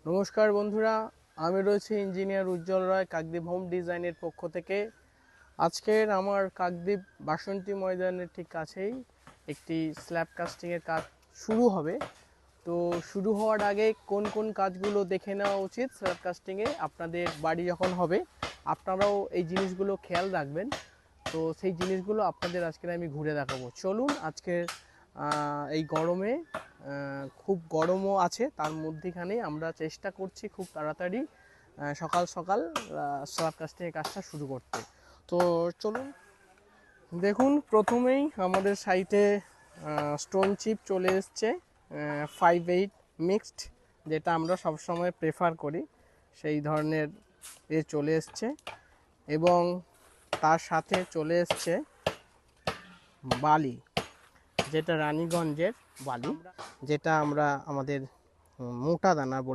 নমস্কার বন্ধুরা, আমি রয়েছি ইঞ্জিনিয়ার উজ্জ্বল রায় কাকদ্বীপ হোম ডিজাইনের পক্ষ থেকে। আজকের আমার কাকদ্বীপ বাসন্তী ময়দানের ঠিক কাছেই একটি স্ল্যাব কাস্টিংয়ের কাজ শুরু হবে। তো শুরু হওয়ার আগে কোন কোন কাজগুলো দেখে নেওয়া উচিত স্ল্যাব কাস্টিংয়ে, আপনাদের বাড়ি যখন হবে আপনারাও এই জিনিসগুলো খেয়াল রাখবেন। তো সেই জিনিসগুলো আপনাদের আজকের আমি ঘুরে দেখাবো। চলুন, আজকের এই গরমে খুব গরমও আছে, তার মধ্যেখানে আমরা চেষ্টা করছি খুব তাড়াতাড়ি সকাল সকাল স্ল্যাব কাস্টিংয়ের কাজটা শুরু করতে। তো চলুন দেখুন, প্রথমেই আমাদের সাইটে স্টোন চিপ চলে এসছে 5/8 মিক্সড, যেটা আমরা সবসময় প্রেফার করি, সেই ধরনের চলে এসছে। এবং তার সাথে চলে এসছে বালি, যেটা রানীগঞ্জের বালি, যেটা আমরা আমাদের মোটা দানা বলি।